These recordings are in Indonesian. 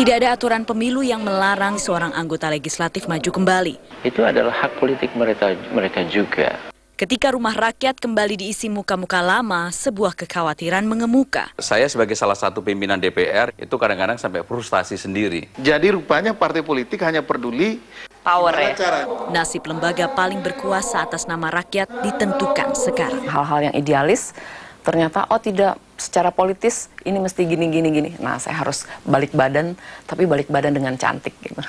Tidak ada aturan pemilu yang melarang seorang anggota legislatif maju kembali. Itu adalah hak politik mereka juga. Ketika rumah rakyat kembali diisi muka-muka lama, sebuah kekhawatiran mengemuka. Saya sebagai salah satu pimpinan DPR itu kadang-kadang sampai frustasi sendiri. Jadi rupanya partai politik hanya peduli power ya. Nasib lembaga paling berkuasa atas nama rakyat ditentukan sekarang. Hal-hal yang idealis ternyata tidak, secara politis ini mesti gini. Nah, saya harus balik badan, tapi balik badan dengan cantik gitu.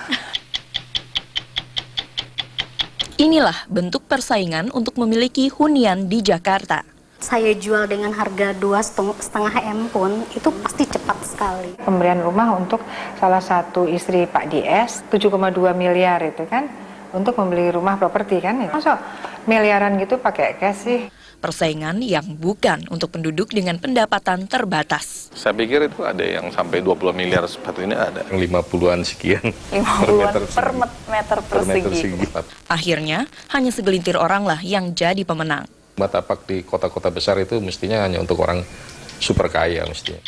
Inilah bentuk persaingan untuk memiliki hunian di Jakarta. Saya jual dengan harga 2,5 M pun itu pasti cepat sekali. Pemberian rumah untuk salah satu istri Pak DS 7,2 miliar itu kan untuk membeli rumah properti kan. Masa miliaran gitu pakai cash sih? Persaingan yang bukan untuk penduduk dengan pendapatan terbatas. Saya pikir itu ada yang sampai 20 miliar seperti ini ada. 50-an sekian. 50-an per meter persegi. Akhirnya, hanya segelintir orang lah yang jadi pemenang. Tapak di kota-kota besar itu mestinya hanya untuk orang super kaya mestinya.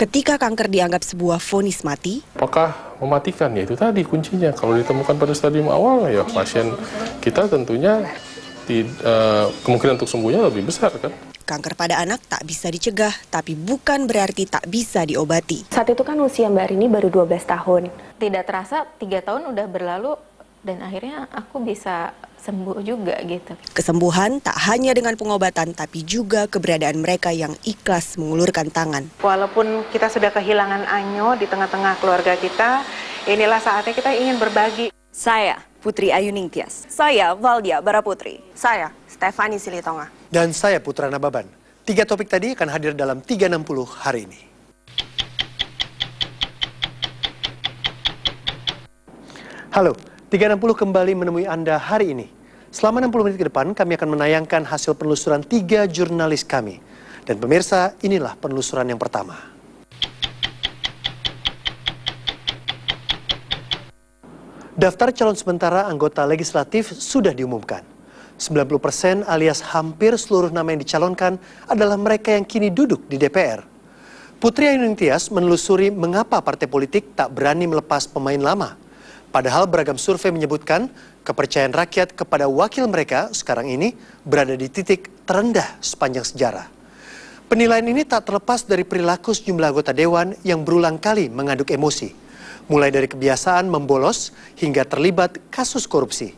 Ketika kanker dianggap sebuah vonis mati, apakah mematikan? Ya itu tadi kuncinya. Kalau ditemukan pada stadium awal, ya pasien kita tentunya kemungkinan untuk sembuhnya lebih besar kan. Kanker pada anak tak bisa dicegah, tapi bukan berarti tak bisa diobati. Saat itu kan usia Mbak Rini baru 12 tahun. Tidak terasa 3 tahun udah berlalu dan akhirnya aku bisa sembuh juga gitu. Kesembuhan tak hanya dengan pengobatan, tapi juga keberadaan mereka yang ikhlas mengulurkan tangan. Walaupun kita sudah kehilangan Anyo di tengah-tengah keluarga kita, inilah saatnya kita ingin berbagi. Saya, Putri Ayu Ningtyas. Saya, Valdia Baraputri. Saya, Stefani Silitonga. Dan saya, Putra Nababan. 3 topik tadi akan hadir dalam 360 hari ini. Halo. 360 kembali menemui Anda hari ini. Selama 60 menit ke depan, kami akan menayangkan hasil penelusuran 3 jurnalis kami. Dan pemirsa, inilah penelusuran yang pertama. Daftar calon sementara anggota legislatif sudah diumumkan. 90% alias hampir seluruh nama yang dicalonkan adalah mereka yang kini duduk di DPR. Putri Ayu Ningtyas menelusuri mengapa partai politik tak berani melepas pemain lama. Padahal beragam survei menyebutkan kepercayaan rakyat kepada wakil mereka sekarang ini berada di titik terendah sepanjang sejarah. Penilaian ini tak terlepas dari perilaku sejumlah anggota dewan yang berulang kali mengaduk emosi. Mulai dari kebiasaan membolos hingga terlibat kasus korupsi.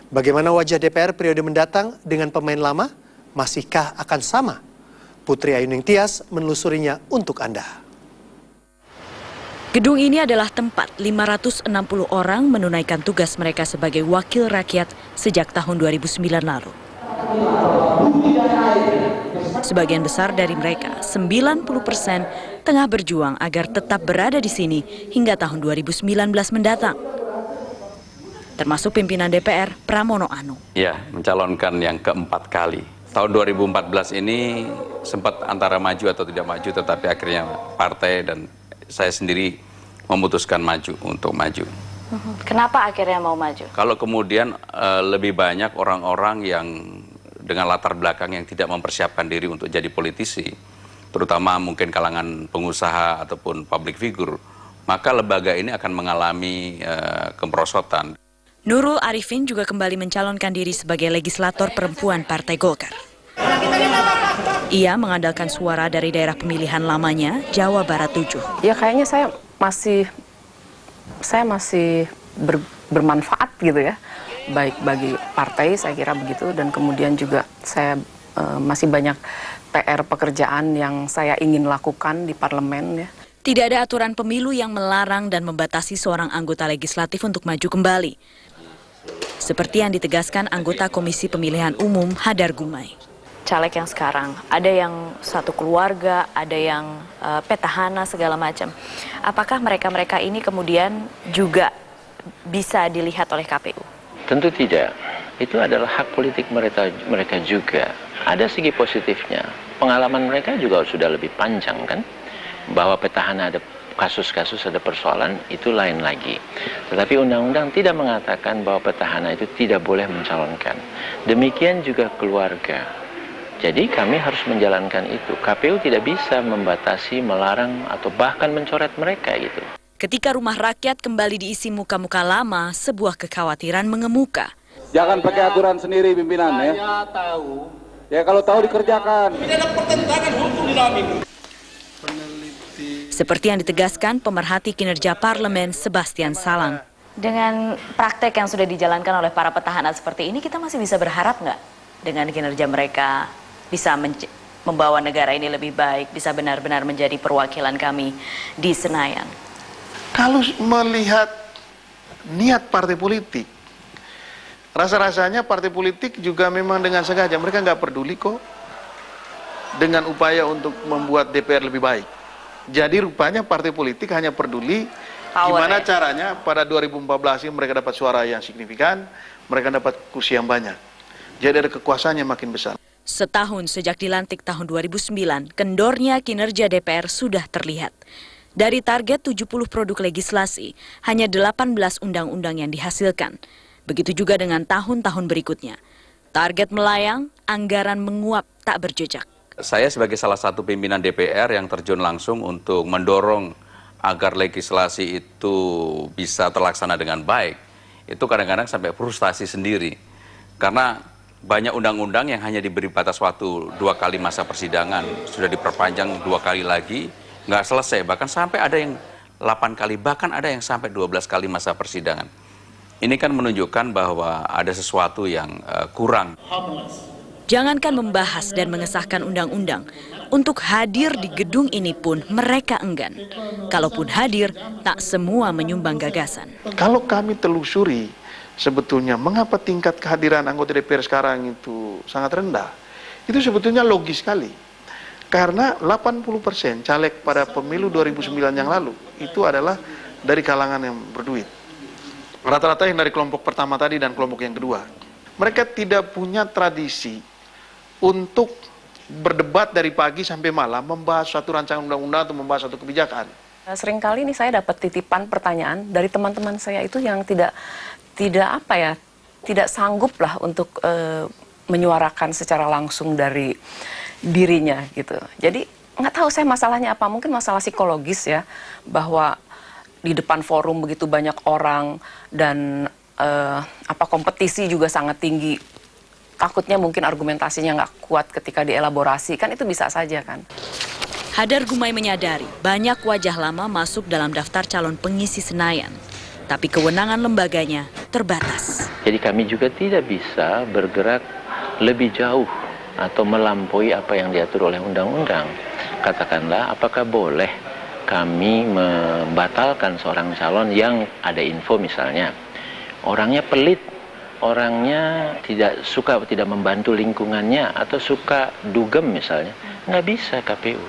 Bagaimana wajah DPR periode mendatang dengan pemain lama? Masihkah akan sama? Putri Ayu Ningtyas menelusurinya untuk Anda. Gedung ini adalah tempat 560 orang menunaikan tugas mereka sebagai wakil rakyat sejak tahun 2009 lalu. Sebagian besar dari mereka, 90%, tengah berjuang agar tetap berada di sini hingga tahun 2019 mendatang. Termasuk pimpinan DPR, Pramono Anung. Ya, mencalonkan yang keempat kali. Tahun 2014 ini sempat antara maju atau tidak maju, tetapi akhirnya partai dan saya sendiri memutuskan untuk maju. Kenapa akhirnya mau maju? Kalau kemudian lebih banyak orang-orang yang dengan latar belakang yang tidak mempersiapkan diri untuk jadi politisi, terutama mungkin kalangan pengusaha ataupun public figure, maka lembaga ini akan mengalami kemerosotan. Nurul Arifin juga kembali mencalonkan diri sebagai legislator perempuan Partai Golkar. Ia mengandalkan suara dari daerah pemilihan lamanya, Jawa Barat 7. Ya kayaknya saya masih bermanfaat gitu ya, baik bagi partai saya kira begitu, dan kemudian juga saya masih banyak PR pekerjaan yang saya ingin lakukan di parlemen ya. Tidak ada aturan pemilu yang melarang dan membatasi seorang anggota legislatif untuk maju kembali. Seperti yang ditegaskan anggota Komisi Pemilihan Umum Hadar Gumai. Caleg yang sekarang, ada yang satu keluarga, ada yang petahana segala macam. Apakah mereka-mereka ini kemudian juga bisa dilihat oleh KPU? Tentu tidak. Itu adalah hak politik mereka juga. Ada segi positifnya. Pengalaman mereka juga sudah lebih panjang kan? Bahwa petahana ada kasus-kasus, ada persoalan, itu lain lagi. Tetapi undang-undang tidak mengatakan bahwa petahana itu tidak boleh mencalonkan. Demikian juga keluarga. Jadi kami harus menjalankan itu. KPU tidak bisa membatasi, melarang, atau bahkan mencoret mereka gitu. Ketika rumah rakyat kembali diisi muka-muka lama, sebuah kekhawatiran mengemuka. Jangan pakai aturan sendiri pimpinan ya. Saya tahu. Ya kalau tahu dikerjakan. Tidak ada pertentangan hukum di dalam ini. Seperti yang ditegaskan pemerhati kinerja parlemen Sebastian Salang. Dengan praktek yang sudah dijalankan oleh para petahana seperti ini, kita masih bisa berharap nggak dengan kinerja mereka bisa membawa negara ini lebih baik, bisa benar-benar menjadi perwakilan kami di Senayan? Kalau melihat niat partai politik, rasa-rasanya partai politik juga memang dengan sengaja, mereka nggak peduli kok dengan upaya untuk membuat DPR lebih baik. Jadi rupanya partai politik hanya peduli gimana caranya pada 2014 ini mereka dapat suara yang signifikan, mereka dapat kursi yang banyak. Jadi ada kekuasaannya makin besar. Setahun sejak dilantik tahun 2009, kendornya kinerja DPR sudah terlihat. Dari target 70 produk legislasi, hanya 18 undang-undang yang dihasilkan. Begitu juga dengan tahun-tahun berikutnya. Target melayang, anggaran menguap tak berjejak. Saya sebagai salah satu pimpinan DPR yang terjun langsung untuk mendorong agar legislasi itu bisa terlaksana dengan baik, itu kadang-kadang sampai frustasi sendiri. Karena banyak undang-undang yang hanya diberi batas waktu 2 kali masa persidangan, sudah diperpanjang 2 kali lagi, nggak selesai. Bahkan sampai ada yang 8 kali, bahkan ada yang sampai 12 kali masa persidangan. Ini kan menunjukkan bahwa ada sesuatu yang kurang. Jangankan membahas dan mengesahkan undang-undang, untuk hadir di gedung ini pun mereka enggan. Kalaupun hadir, tak semua menyumbang gagasan. Kalau kami telusuri, sebetulnya mengapa tingkat kehadiran anggota DPR sekarang itu sangat rendah? Itu sebetulnya logis sekali. Karena 80% caleg pada pemilu 2009 yang lalu itu adalah dari kalangan yang berduit. Rata-rata yang dari kelompok pertama tadi dan kelompok yang kedua. Mereka tidak punya tradisi untuk berdebat dari pagi sampai malam membahas suatu rancangan undang-undang atau membahas suatu kebijakan. Seringkali ini saya dapat titipan pertanyaan dari teman-teman saya itu yang tidak sanggup lah untuk menyuarakan secara langsung dari dirinya gitu. Jadi nggak tahu saya masalahnya apa, mungkin masalah psikologis ya, bahwa di depan forum begitu banyak orang dan kompetisi juga sangat tinggi. Takutnya mungkin argumentasinya nggak kuat ketika dielaborasi, kan itu bisa saja kan. Hadar Gumai menyadari banyak wajah lama masuk dalam daftar calon pengisi Senayan. Tapi kewenangan lembaganya terbatas. Jadi kami juga tidak bisa bergerak lebih jauh atau melampaui apa yang diatur oleh undang-undang. Katakanlah, apakah boleh kami membatalkan seorang calon yang ada info misalnya, orangnya pelit, orangnya tidak membantu lingkungannya, atau suka dugem misalnya, nggak bisa KPU.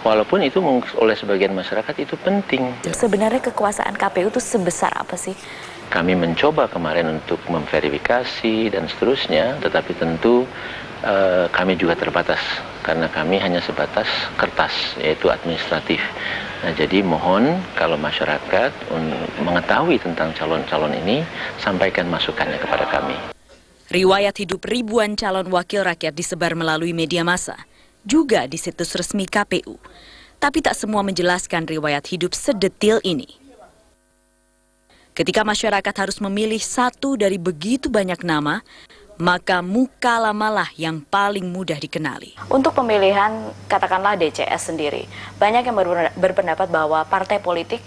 Walaupun itu oleh sebagian masyarakat itu penting. Sebenarnya kekuasaan KPU itu sebesar apa sih? Kami mencoba kemarin untuk memverifikasi dan seterusnya, tetapi tentu kami juga terbatas karena kami hanya sebatas kertas, yaitu administratif. Nah, jadi mohon kalau masyarakat mengetahui tentang calon-calon ini, sampaikan masukannya kepada kami. Riwayat hidup ribuan calon wakil rakyat disebar melalui media massa, juga di situs resmi KPU. Tapi tak semua menjelaskan riwayat hidup sedetil ini. Ketika masyarakat harus memilih satu dari begitu banyak nama, maka muka lamalah yang paling mudah dikenali. Untuk pemilihan, katakanlah DCS sendiri, banyak yang berpendapat bahwa partai politik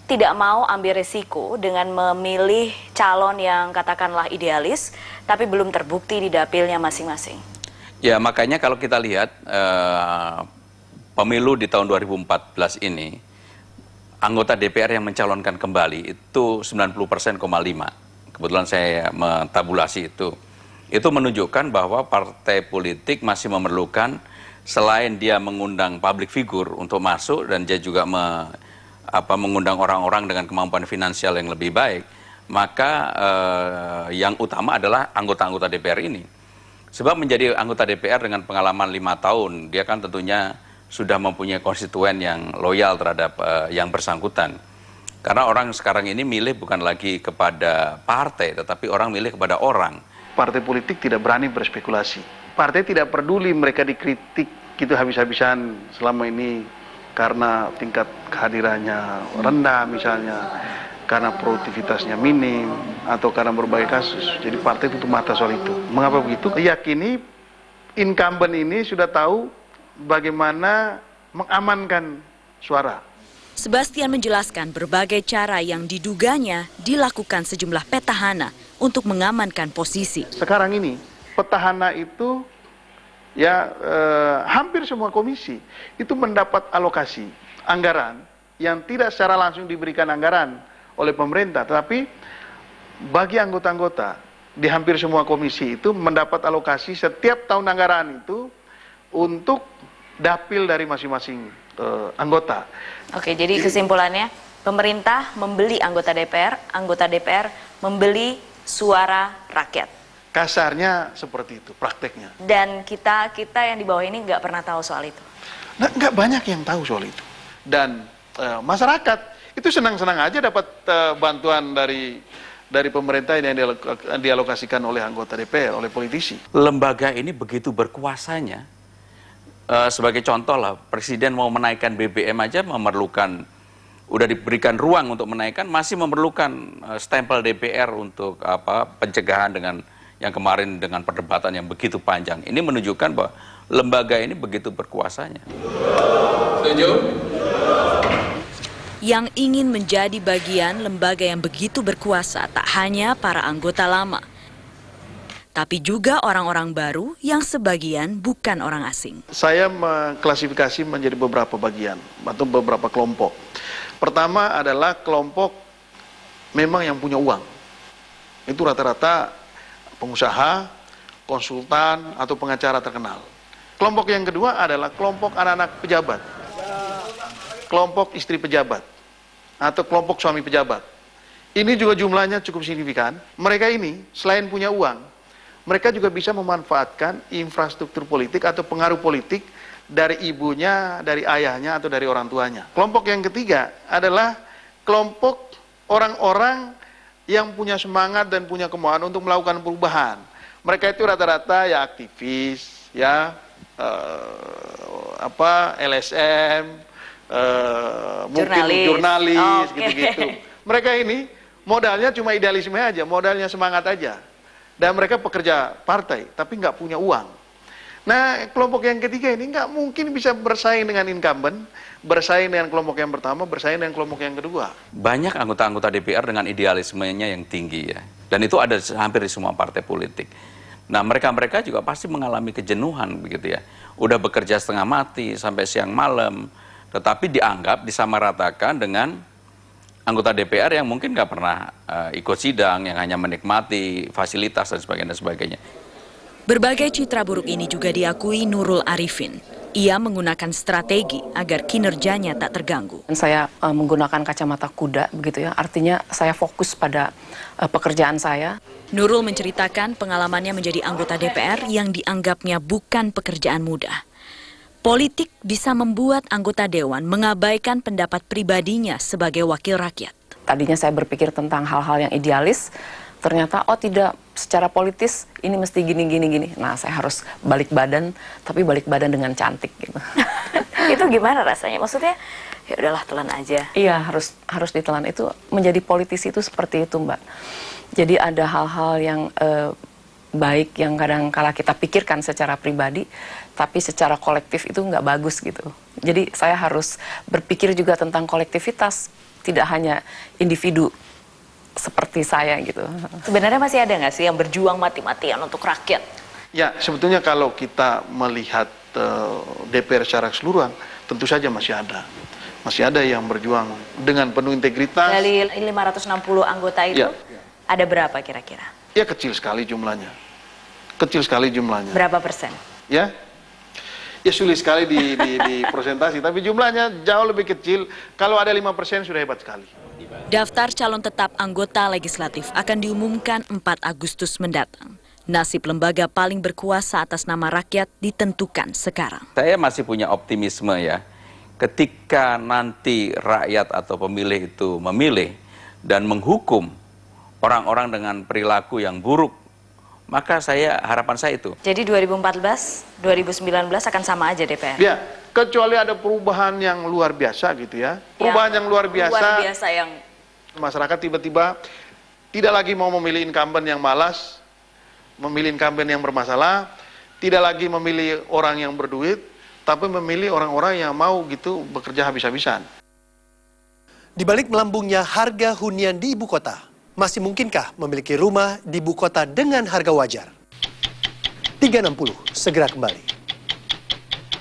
tidak mau ambil risiko dengan memilih calon yang katakanlah idealis, tapi belum terbukti di dapilnya masing-masing. Ya, makanya kalau kita lihat pemilu di tahun 2014 ini, anggota DPR yang mencalonkan kembali itu 90%,5. Kebetulan saya mentabulasi itu. Itu menunjukkan bahwa partai politik masih memerlukan, selain dia mengundang public figure untuk masuk, dan dia juga mengundang orang-orang dengan kemampuan finansial yang lebih baik, maka yang utama adalah anggota-anggota DPR ini. Sebab menjadi anggota DPR dengan pengalaman 5 tahun, dia kan tentunya sudah mempunyai konstituen yang loyal terhadap yang bersangkutan. Karena orang sekarang ini milih bukan lagi kepada partai, tetapi orang milih kepada orang. Partai politik tidak berani berspekulasi. partai tidak peduli mereka dikritik gitu habis-habisan selama ini karena tingkat kehadirannya rendah misalnya, karena produktivitasnya minim, atau karena berbagai kasus. Jadi partai tutup mata soal itu. Mengapa begitu? Yakini incumbent ini sudah tahu bagaimana mengamankan suara. Sebastian menjelaskan berbagai cara yang diduganya dilakukan sejumlah petahana untuk mengamankan posisi. Sekarang ini petahana itu ya hampir semua komisi itu mendapat alokasi anggaran yang tidak secara langsung diberikan anggaran oleh pemerintah, tetapi bagi anggota-anggota di hampir semua komisi itu mendapat alokasi setiap tahun anggaran itu untuk dapil dari masing-masing anggota. Oke, jadi kesimpulannya pemerintah membeli anggota DPR membeli suara rakyat. Kasarnya seperti itu prakteknya. Dan kita yang di bawah ini nggak pernah tahu soal itu. Nah, nggak banyak yang tahu soal itu. Dan masyarakat itu senang-senang aja dapat bantuan dari pemerintah yang dialokasikan oleh anggota DPR, oleh politisi. Lembaga ini begitu berkuasanya. Sebagai contoh lah, Presiden mau menaikkan BBM aja memerlukan, udah diberikan ruang untuk menaikkan, masih memerlukan stempel DPR untuk pencegahan dengan yang kemarin dengan perdebatan yang begitu panjang. Ini menunjukkan bahwa lembaga ini begitu berkuasanya. Setuju? Yang ingin menjadi bagian lembaga yang begitu berkuasa tak hanya para anggota lama, tapi juga orang-orang baru yang sebagian bukan orang asing. Saya mengklasifikasi menjadi beberapa bagian atau beberapa kelompok. Pertama adalah kelompok memang yang punya uang. Itu rata-rata pengusaha, konsultan, atau pengacara terkenal. Kelompok yang kedua adalah kelompok anak-anak pejabat, kelompok istri pejabat, atau kelompok suami pejabat. Ini juga jumlahnya cukup signifikan. Mereka ini selain punya uang, mereka juga bisa memanfaatkan infrastruktur politik atau pengaruh politik dari ibunya, dari ayahnya, atau dari orang tuanya. Kelompok yang ketiga adalah kelompok orang-orang yang punya semangat dan punya kemauan untuk melakukan perubahan. Mereka itu rata-rata ya aktivis, ya LSM, mungkin jurnalis, gitu-gitu. Mereka ini modalnya cuma idealisme aja, modalnya semangat aja. Dan mereka pekerja partai, tapi nggak punya uang. Nah, kelompok yang ketiga ini nggak mungkin bisa bersaing dengan incumbent, bersaing dengan kelompok yang pertama, bersaing dengan kelompok yang kedua. Banyak anggota-anggota DPR dengan idealismenya yang tinggi ya. Dan itu ada hampir di semua partai politik. Nah, mereka juga pasti mengalami kejenuhan begitu ya. Udah bekerja setengah mati sampai siang malam, tetapi dianggap disamaratakan dengan anggota DPR yang mungkin nggak pernah ikut sidang, yang hanya menikmati fasilitas dan sebagainya. Berbagai citra buruk ini juga diakui Nurul Arifin. Ia menggunakan strategi agar kinerjanya tak terganggu. Saya menggunakan kacamata kuda, begitu ya. Artinya saya fokus pada pekerjaan saya. Nurul menceritakan pengalamannya menjadi anggota DPR yang dianggapnya bukan pekerjaan mudah. Politik bisa membuat anggota dewan mengabaikan pendapat pribadinya sebagai wakil rakyat. Tadinya saya berpikir tentang hal-hal yang idealis, ternyata oh tidak, secara politis ini mesti gini. Nah, saya harus balik badan, tapi balik badan dengan cantik gitu. Itu gimana rasanya? Maksudnya ya udahlah, telan aja. Iya, harus ditelan. Itu menjadi politisi itu seperti itu, Mbak. Jadi ada hal-hal yang baik yang kadang kala kita pikirkan secara pribadi, tapi secara kolektif itu nggak bagus gitu. Jadi saya harus berpikir juga tentang kolektivitas, tidak hanya individu seperti saya gitu. Sebenarnya masih ada nggak sih yang berjuang mati-matian untuk rakyat? Ya, sebetulnya kalau kita melihat DPR secara keseluruhan, tentu saja masih ada. Masih ada yang berjuang dengan penuh integritas. Dari 560 anggota itu, ada berapa kira-kira? Ya kecil sekali jumlahnya. Kecil sekali jumlahnya. Berapa persen? Ya sulit sekali di presentasi, tapi jumlahnya jauh lebih kecil. Kalau ada 5% sudah hebat sekali. Daftar calon tetap anggota legislatif akan diumumkan 4 Agustus mendatang. Nasib lembaga paling berkuasa atas nama rakyat ditentukan sekarang. Saya masih punya optimisme ya. Ketika nanti rakyat atau pemilih itu memilih dan menghukum orang-orang dengan perilaku yang buruk, Maka harapan saya itu. Jadi 2014, 2019 akan sama aja DPR? Ya, kecuali ada perubahan yang luar biasa gitu ya. Perubahan yang luar biasa yang masyarakat tiba-tiba tidak lagi mau memilih incumbent yang malas, memilih incumbent yang bermasalah, tidak lagi memilih orang yang berduit, tapi memilih orang-orang yang mau gitu bekerja habis-habisan. Di balik melambungnya harga hunian di ibu kota, masih mungkinkah memiliki rumah di ibu kota dengan harga wajar? 360 segera kembali.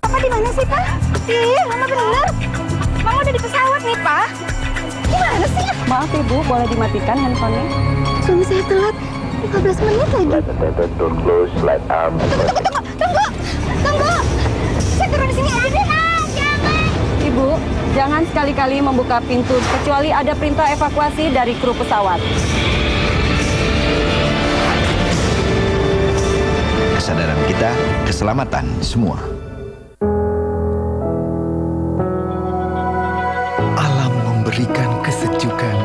Papa di mana sih, Pak? Ih, Mama benar. Mama udah di pesawat nih, Pak. Gimana sih? Maaf Ibu, boleh dimatikan handphonenya? Suami saya telat 15 menit lagi. Tunggu. Saya turun di sini aja deh. Ibu, jangan sekali-kali membuka pintu kecuali ada perintah evakuasi dari kru pesawat. Kesadaran kita, keselamatan semua. Alam memberikan kesejukan,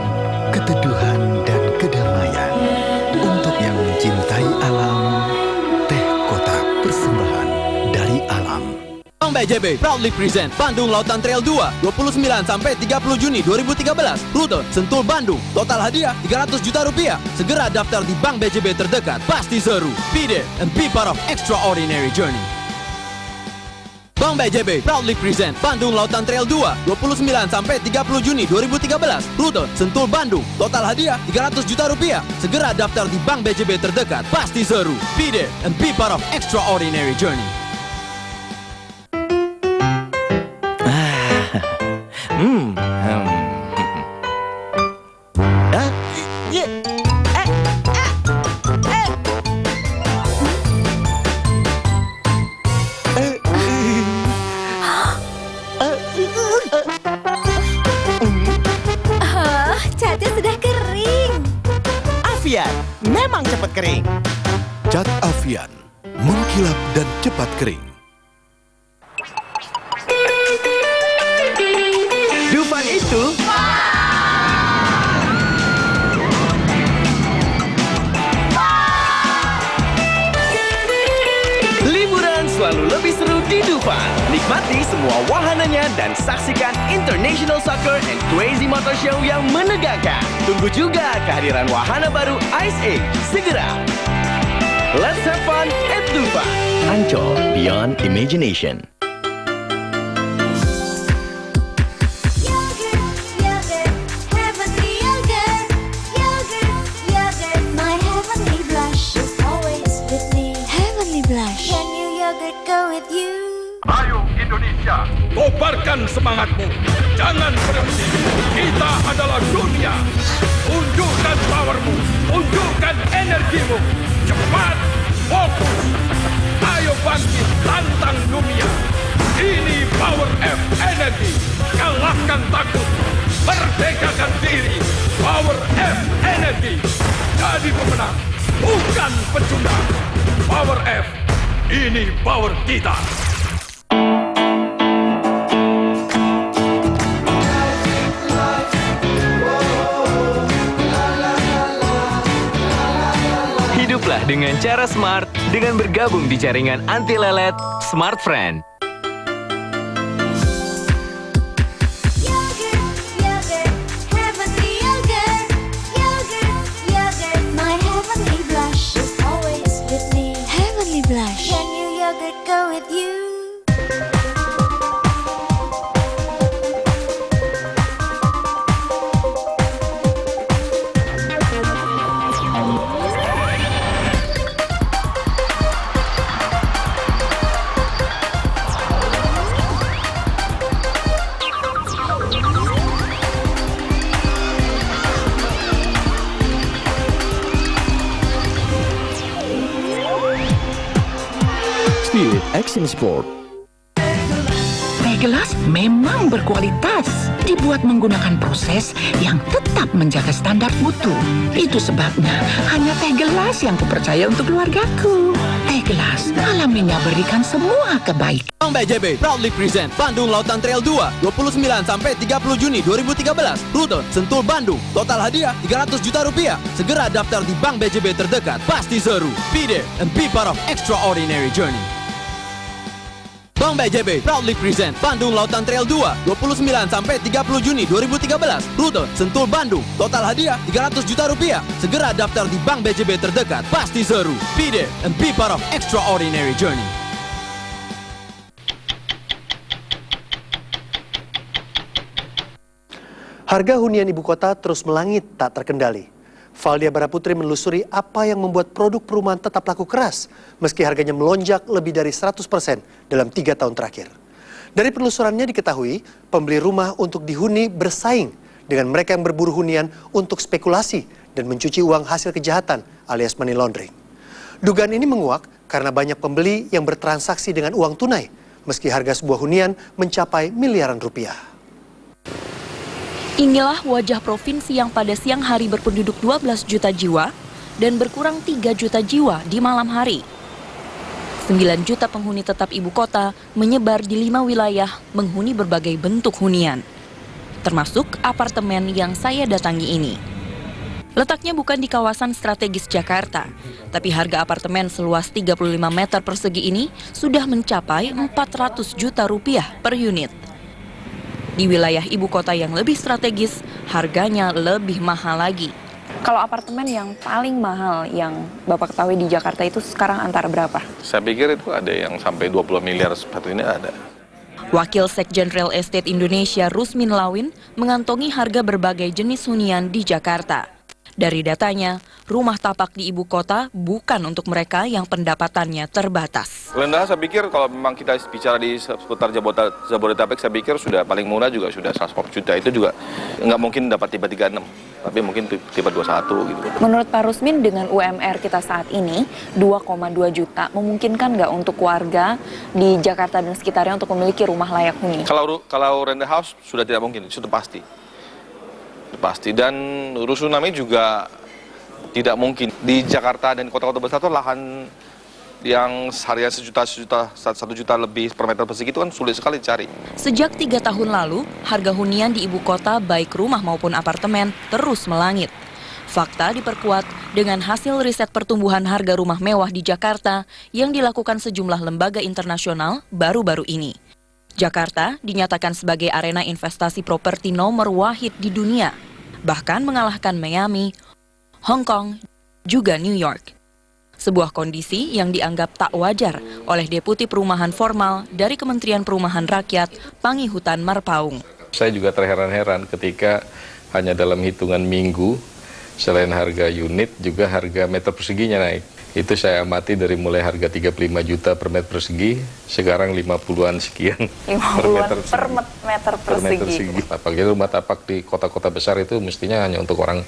keteduhan, dan kedamaian. Untuk yang mencintai alam, teh kotak persembahan dari alam. Bank BJB proudly present Bandung Lautan Trail 2 29 sampai 30 Juni 2013. Rute Sentul Bandung. Total hadiah 300 juta rupiah. Segera daftar di Bank BJB terdekat. Pasti seru. Be there and be part of extraordinary journey. Bank BJB proudly present Bandung Lautan Trail 2 29 sampai 30 Juni 2013. Rute Sentul Bandung. Total hadiah 300 juta rupiah. Segera daftar di Bank BJB terdekat. Pasti seru. Be there and be part of extraordinary journey. Catnya sudah kering. Avian, memang cepat kering. Cat Avian, mengkilap dan cepat kering. Dufan itu liburan selalu lebih seru di Dufan. Nikmati semua wahananya dan saksikan International Soccer and Crazy Motor Show yang menegangkan. Tunggu juga kehadiran wahana baru Ice Age. Segera. Let's have fun at Dufan. Ancol Beyond Imagination. Ayo Indonesia, kobarkan semangatmu. Jangan berhenti. Kita adalah dunia. Tunjukkan powermu. Tunjukkan energimu. Cepat, fokus. Ayo bangkit, tantang dunia. Ini Power F Energy. Kalahkan takut. Merdekakan diri. Power F Energy. Jadi pemenang, bukan pecundang. Power F. Ini power kita. Hiduplah dengan cara smart dengan bergabung di jaringan anti lelet Smart Friend. Spirit Action Sport. Teh gelas memang berkualitas, dibuat menggunakan proses yang tetap tetap menjaga standar mutu. Itu sebabnya hanya teh gelas yang kupercaya untuk keluargaku. Teh gelas, alaminya berikan semua kebaikan. Bank BJB proudly present Bandung Lautan Trail 2 29 sampai 30 Juni 2013. Rute Sentul Bandung. Total hadiah 300 juta rupiah. Segera daftar di Bank BJB terdekat. Pasti seru. Be there and be part of extraordinary journey. Bank BJB proudly present Bandung Lautan Trail 2 29 sampai 30 Juni 2013. Rute Sentul Bandung. Total hadiah 300 juta rupiah. Segera daftar di Bank BJB terdekat. Pasti seru. Be there and be part of extraordinary journey. Harga hunian ibu kota terus melangit tak terkendali. Valdia Baraputri menelusuri apa yang membuat produk perumahan tetap laku keras meski harganya melonjak lebih dari 100% dalam 3 tahun terakhir. Dari penelusurannya diketahui pembeli rumah untuk dihuni bersaing dengan mereka yang berburu hunian untuk spekulasi dan mencuci uang hasil kejahatan alias money laundering. Dugaan ini menguak karena banyak pembeli yang bertransaksi dengan uang tunai meski harga sebuah hunian mencapai miliaran rupiah. Inilah wajah provinsi yang pada siang hari berpenduduk 12 juta jiwa dan berkurang 3 juta jiwa di malam hari. 9 juta penghuni tetap ibu kota menyebar di 5 wilayah menghuni berbagai bentuk hunian, termasuk apartemen yang saya datangi ini. Letaknya bukan di kawasan strategis Jakarta, tapi harga apartemen seluas 35 meter persegi ini sudah mencapai 400 juta rupiah per unit. Di wilayah ibu kota yang lebih strategis, harganya lebih mahal lagi. Kalau apartemen yang paling mahal yang Bapak ketahui di Jakarta itu sekarang antara berapa? Saya pikir itu ada yang sampai 20 miliar seperti ini ada. Wakil Sekjen Real Estate Indonesia Rusmin Lawin mengantongi harga berbagai jenis hunian di Jakarta. Dari datanya, rumah tapak di ibu kota bukan untuk mereka yang pendapatannya terbatas. Rendah saya pikir kalau memang kita bicara di seputar Jabodetabek, saya pikir sudah paling murah juga sudah 100 juta. Itu juga nggak mungkin dapat tiba 36, tapi mungkin tiba 21 gitu. Menurut Pak Rusmin, dengan UMR kita saat ini 2,2 juta, memungkinkan nggak untuk warga di Jakarta dan sekitarnya untuk memiliki rumah layak huni? Kalau rental house sudah tidak mungkin, itu pasti. Dan rusunami juga tidak mungkin. Di Jakarta dan kota-kota besar itu lahan yang harga 1 juta lebih per meter persegi itu kan sulit sekali dicari. Sejak 3 tahun lalu, harga hunian di ibu kota baik rumah maupun apartemen terus melangit. Fakta diperkuat dengan hasil riset pertumbuhan harga rumah mewah di Jakarta yang dilakukan sejumlah lembaga internasional baru-baru ini. Jakarta dinyatakan sebagai arena investasi properti nomor wahid di dunia, bahkan mengalahkan Miami, Hong Kong, juga New York. Sebuah kondisi yang dianggap tak wajar oleh Deputi Perumahan Formal dari Kementerian Perumahan Rakyat, Pangihutan Marpaung. Saya juga terheran-heran ketika hanya dalam hitungan minggu, selain harga unit, juga harga meter perseginya naik. Itu saya amati dari mulai harga 35 juta per meter persegi, sekarang 50-an sekian 50-an per meter persegi. Apalagi rumah tapak di kota-kota besar itu mestinya hanya untuk orang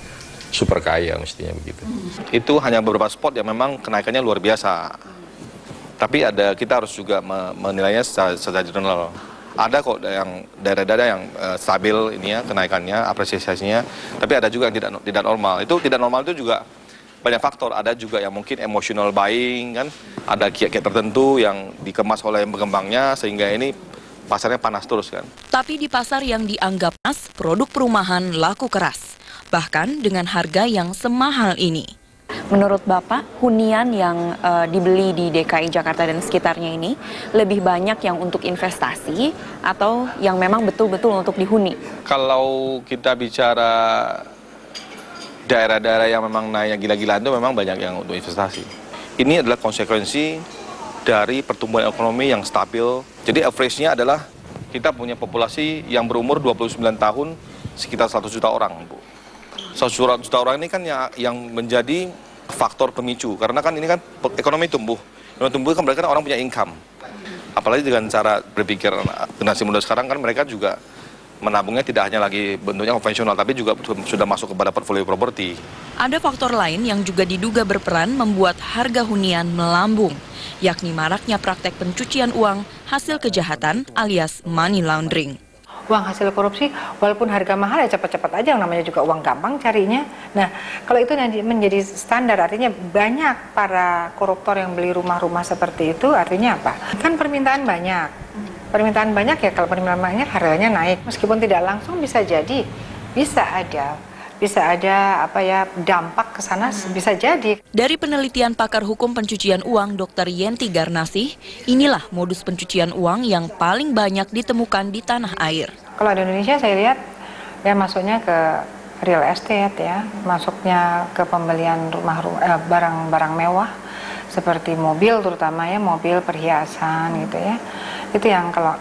super kaya, mestinya begitu. Itu hanya beberapa spot yang memang kenaikannya luar biasa. Tapi kita harus juga menilainya secara general. Ada kok yang daerah-daerah yang stabil ini ya kenaikannya, apresiasinya. Tapi ada juga yang tidak normal. Itu tidak normal itu juga banyak faktor, ada juga yang mungkin emotional buying kan, ada kiat-kiat tertentu yang dikemas oleh pengembangnya sehingga ini pasarnya panas terus kan. Tapi di pasar yang dianggap panas, produk perumahan laku keras, bahkan dengan harga yang semahal ini. Menurut Bapak, hunian yang dibeli di DKI Jakarta dan sekitarnya ini lebih banyak yang untuk investasi atau yang memang betul-betul untuk dihuni? Kalau kita bicara daerah-daerah yang memang naiknya gila-gilaan itu memang banyak yang untuk investasi. Ini adalah konsekuensi dari pertumbuhan ekonomi yang stabil. Jadi average-nya adalah kita punya populasi yang berumur 29 tahun sekitar 100 juta orang, Bu. 100 juta orang ini kan yang menjadi faktor pemicu. Karena kan ini kan ekonomi tumbuh. Ekonomi tumbuh kan berarti kan orang punya income. Apalagi dengan cara berpikir generasi muda sekarang kan mereka juga menabungnya tidak hanya lagi bentuknya konvensional, tapi juga sudah masuk kepada portfolio properti. Ada faktor lain yang juga diduga berperan membuat harga hunian melambung, yakni maraknya praktek pencucian uang hasil kejahatan alias money laundering. uang hasil korupsi, walaupun harga mahal ya cepat-cepat aja, namanya juga uang gampang carinya. Nah, kalau itu menjadi standar, artinya banyak para koruptor yang beli rumah-rumah seperti itu, artinya apa? Kan permintaan banyak. Permintaan banyak ya, kalau permintaan banyak harganya naik. Meskipun tidak langsung bisa jadi, bisa ada dampak ke sana, bisa jadi. Dari penelitian pakar hukum pencucian uang Dr. Yenti Garnasih, inilah modus pencucian uang yang paling banyak ditemukan di tanah air. Kalau di Indonesia saya lihat ya masuknya ke real estate ya, masuknya ke pembelian barang-barang mewah seperti mobil, terutama ya mobil, perhiasan gitu ya. Itu yang kalau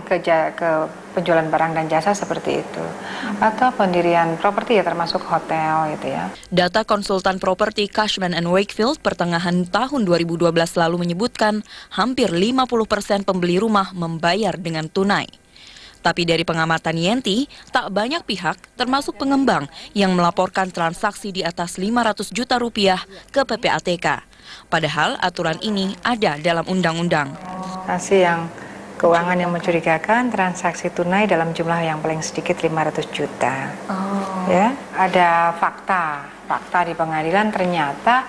ke penjualan barang dan jasa seperti itu, atau pendirian properti ya, termasuk hotel gitu ya. Data konsultan properti Cushman & Wakefield pertengahan tahun 2012 lalu menyebutkan hampir 50% pembeli rumah membayar dengan tunai. Tapi dari pengamatan Yenti, tak banyak pihak, termasuk pengembang, yang melaporkan transaksi di atas 500 juta rupiah ke PPATK. Padahal aturan ini ada dalam undang-undang. Transaksi yang keuangan yang mencurigakan, transaksi tunai dalam jumlah yang paling sedikit 500 juta. Ya, ada fakta di pengadilan, ternyata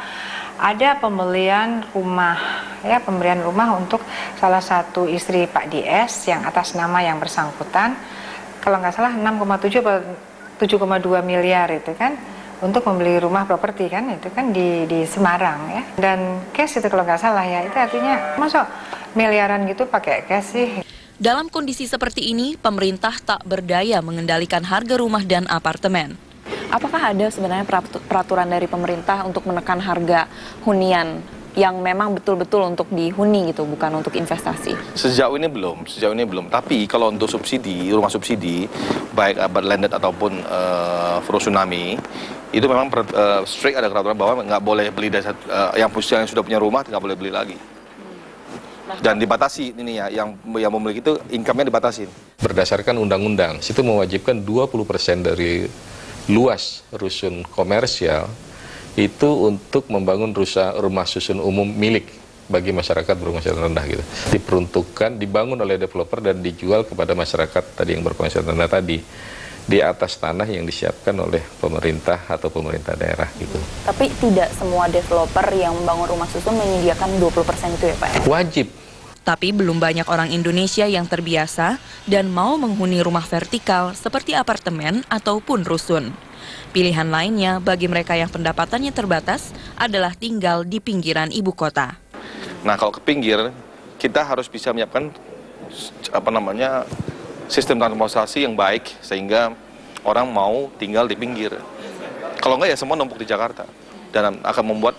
ada pembelian rumah untuk salah satu istri Pak DS yang atas nama yang bersangkutan, kalau nggak salah 6,7 atau 7,2 miliar itu kan, untuk membeli rumah properti kan, itu kan di Semarang ya. Dan cash itu kalau nggak salah ya, itu artinya masuk miliaran gitu pakai cash sih. Dalam kondisi seperti ini, pemerintah tak berdaya mengendalikan harga rumah dan apartemen. Apakah ada sebenarnya peraturan dari pemerintah untuk menekan harga hunian yang memang betul-betul untuk dihuni gitu, bukan untuk investasi? Sejauh ini belum. Tapi kalau untuk subsidi, rumah subsidi, baik landed ataupun Tsunami, itu memang strict ada peraturan bahwa nggak boleh beli dari yang sudah punya rumah nggak boleh beli lagi. Dan dibatasi ini ya, yang memiliki itu income-nya dibatasin. Berdasarkan undang-undang, situ mewajibkan 20% dari luas rusun komersial itu untuk membangun rumah susun umum milik bagi masyarakat berpenghasilan rendah gitu. Diperuntukkan, dibangun oleh developer dan dijual kepada masyarakat tadi yang berpenghasilan rendah tadi di atas tanah yang disiapkan oleh pemerintah atau pemerintah daerah gitu. Tapi tidak semua developer yang membangun rumah susun menyediakan 20% itu ya Pak? Wajib. Tapi belum banyak orang Indonesia yang terbiasa dan mau menghuni rumah vertikal seperti apartemen ataupun rusun. Pilihan lainnya bagi mereka yang pendapatannya terbatas adalah tinggal di pinggiran ibu kota. Nah, kalau ke pinggir, kita harus bisa menyiapkan sistem transportasi yang baik sehingga orang mau tinggal di pinggir. Kalau enggak ya semua numpuk di Jakarta dan akan membuat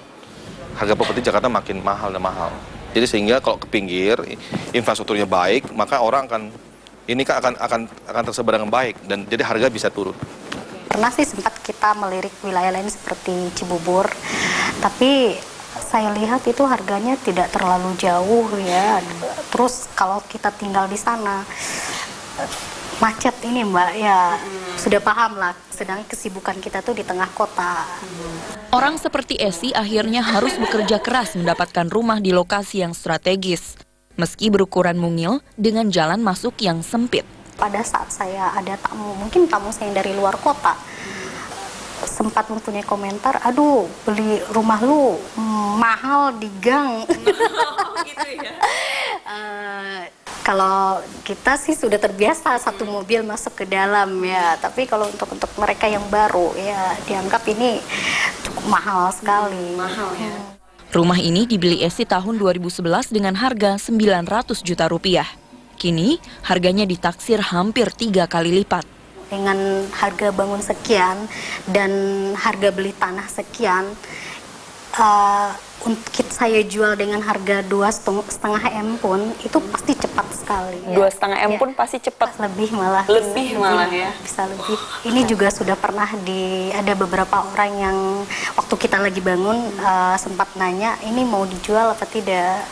harga properti Jakarta makin mahal dan mahal. Jadi sehingga kalau ke pinggir infrastrukturnya baik, maka orang akan tersebar dengan baik dan jadi harga bisa turun. Pernah sih sempat kita melirik wilayah lain seperti Cibubur, tapi saya lihat itu harganya tidak terlalu jauh ya. Terus kalau kita tinggal di sana macet ini Mbak ya, sudah paham lah, sedang kesibukan kita tuh di tengah kota. Orang seperti Esi akhirnya harus bekerja keras mendapatkan rumah di lokasi yang strategis, meski berukuran mungil dengan jalan masuk yang sempit. Pada saat saya ada tamu, mungkin tamu saya yang dari luar kota, sempat mempunyai komentar, aduh beli rumah lu mahal di gang. Gitu ya. Kalau kita sih sudah terbiasa satu mobil masuk ke dalam ya, tapi kalau untuk mereka yang baru ya dianggap ini cukup mahal sekali. Mahal ya. Rumah ini dibeli Esi tahun 2011 dengan harga 900 juta rupiah. Kini harganya ditaksir hampir 3 kali lipat. Dengan harga bangun sekian dan harga beli tanah sekian, untuk saya jual dengan harga 2,5 M pun itu pasti cepat sekali. 2,5 M pun pasti cepat. Lebih malah. Lebih malah ya. Bisa lebih. Ini juga sudah pernah ada beberapa orang yang waktu kita lagi bangun sempat nanya, ini mau dijual apa tidak?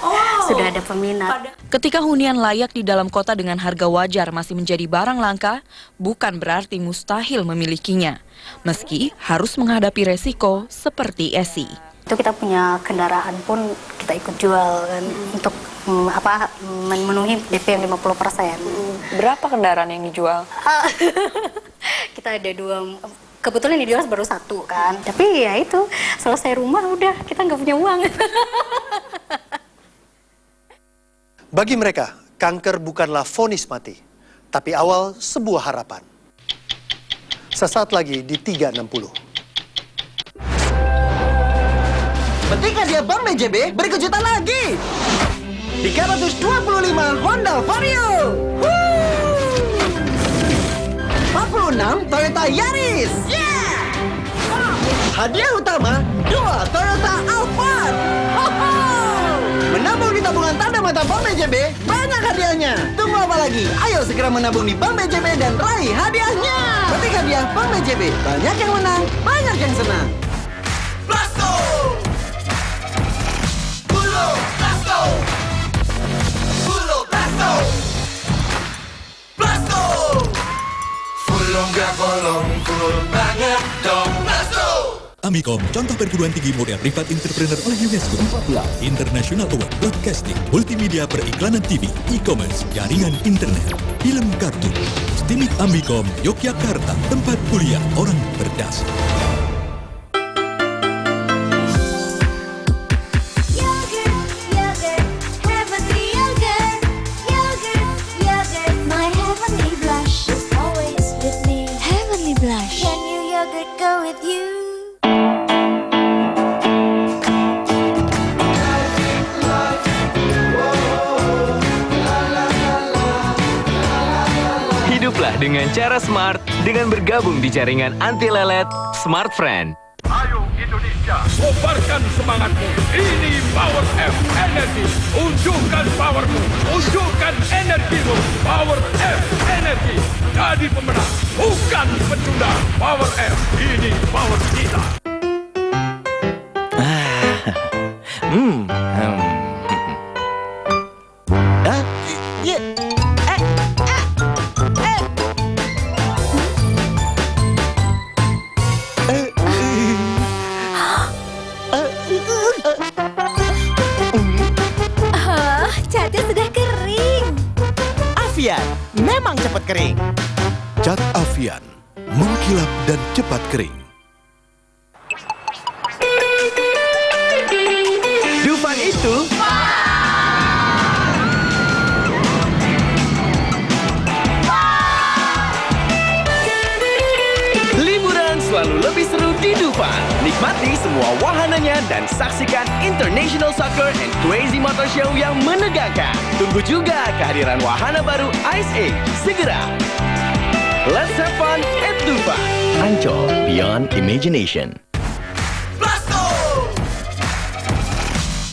Sudah ada peminat. Ketika hunian layak di dalam kota dengan harga wajar masih menjadi barang langka, bukan berarti mustahil memilikinya. Meski harus menghadapi resiko seperti Esi. Itu kita punya kendaraan pun kita ikut jual kan untuk memenuhi DP yang 50%. Berapa kendaraan yang dijual? Kita ada 2, kebetulan yang dijual baru 1 kan. Tapi ya itu, selesai rumah udah kita nggak punya uang. Bagi mereka, kanker bukanlah vonis mati, tapi awal sebuah harapan. Sesaat lagi di 360. Ketika dia Bank BJB, beri kejutan lagi. 325 Honda Vario. 46 Toyota Yaris. Hadiah utama 2 Toyota Alphard. Menabung di tabungan tanda mata Bank BJB, banyak hadiahnya. Tunggu apa lagi? Ayo segera menabung di Bank BJB dan raih hadiahnya. Petik hadiah Bank BJB, banyak yang menang, banyak yang senang. Blasto! Bulo Blasto! Bulo Blasto! Blasto! Fulong gak bolong, full banget dong Blasto! Amikom, contoh perguruan tinggi model privat entrepreneur oleh UNESCO. 14. International Award Broadcasting, multimedia periklanan TV, e-commerce, jaringan internet, film kartun. Stimik Amikom, Yogyakarta, tempat kuliah orang berdasar. Dengan cara smart, dengan bergabung di jaringan anti lelet Smart Friend. Ayo Indonesia, kobarkan semangatmu. Ini Power F Energy. Unjukkan powermu, unjukkan energimu. Power F Energy. Jadi pemenang, bukan pecunda. Power F, ini power kita. Memang cepat kering. Cat Avian, mengkilap dan cepat kering. Dufan itu liburan selalu lebih seru di Dufan. Nikmati semua wahananya dan saksikan International Soccer and Crazy Motor Show yang menegangkan. Tunggu juga kehadiran wahana baru Ice Age. Segera. Let's have fun at Dufan. Ancol Beyond Imagination. Blasto!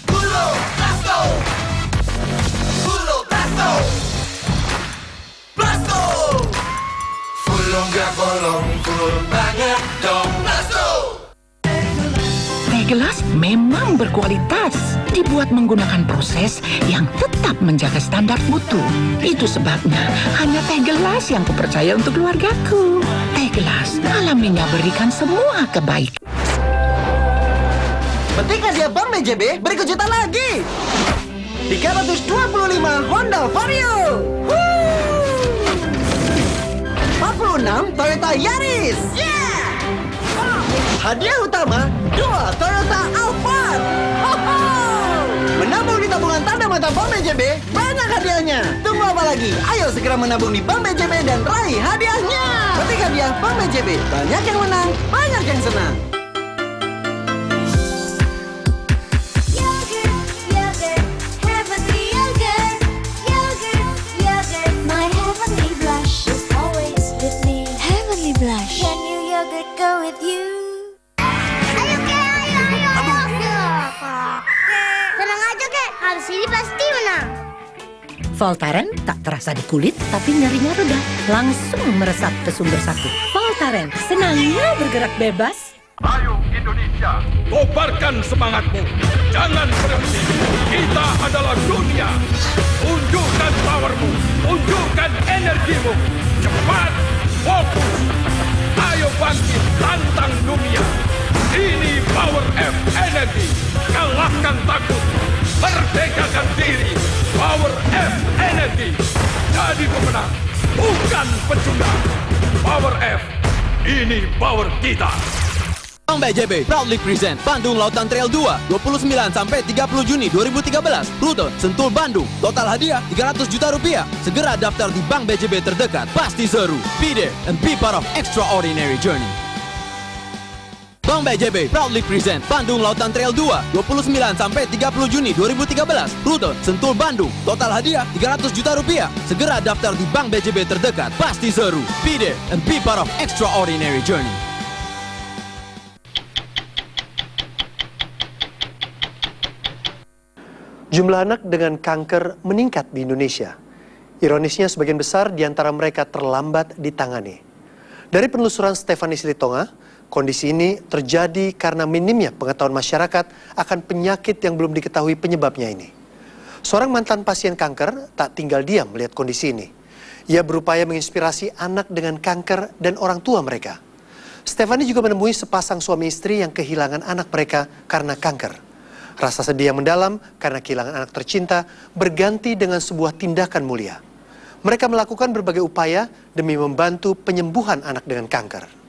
Bulo Blasto! Bulo Blasto! Blasto! Fulong gak bolong, full banget dong Blasto! Teh gelas memang berkualitas, dibuat menggunakan proses yang tetap menjaga standar mutu. Itu sebabnya hanya teh gelas yang kupercaya untuk keluargaku. Teh gelas, alaminya berikan semua kebaikan. Ketika dia Bank BJB, beri kejutan lagi. 325 Honda Vario. 46 Toyota Yaris. Hadiah utama 2 Toyota Alphard. Menabung di tabungan tanda mata Bank BJB, banyak hadiahnya. Tunggu apa lagi? Ayo segera menabung di Bank BJB dan raih hadiahnya. Petik hadiah Bank BJB, banyak yang menang, banyak yang senang. Habis ini pasti menang. Voltaren tak terasa di kulit, tapi nyerinya reda. Langsung meresap ke sumber satu. Voltaren, senangnya bergerak bebas. Ayo Indonesia, kobarkan semangatmu. Jangan berhenti. Kita adalah dunia. Tunjukkan powermu, tunjukkan energimu. Cepat, fokus. Ayo bangkit, tantang dunia. Ini Power F Energy. Jangan takut, merdekakan diri. Power F Energy. Jadi pemenang, bukan pecundang. Power F, ini power kita. Bank BJB proudly present Bandung Lautan Trail 2 29 sampai 30 Juni 2013. Rute Sentul Bandung. Total hadiah 300 juta rupiah. Segera daftar di Bank BJB terdekat. Pasti seru. Be there and be part of extraordinary journey. Bank BJB proudly present Bandung Lautan Trail 2 29 sampai 30 Juni 2013. Rute Sentul Bandung. Total hadiah 300 juta rupiah. Segera daftar di Bank BJB terdekat. Pasti seru. Be there and be part of extraordinary journey. Jumlah anak dengan kanker meningkat di Indonesia. Ironisnya sebagian besar di antara mereka terlambat ditangani. Dari penelusuran Stephanie Silitonga, kondisi ini terjadi karena minimnya pengetahuan masyarakat akan penyakit yang belum diketahui penyebabnya ini. Seorang mantan pasien kanker tak tinggal diam melihat kondisi ini. Ia berupaya menginspirasi anak dengan kanker dan orang tua mereka. Stephanie juga menemui sepasang suami istri yang kehilangan anak mereka karena kanker. Rasa sedih yang mendalam karena kehilangan anak tercinta berganti dengan sebuah tindakan mulia. Mereka melakukan berbagai upaya demi membantu penyembuhan anak dengan kanker.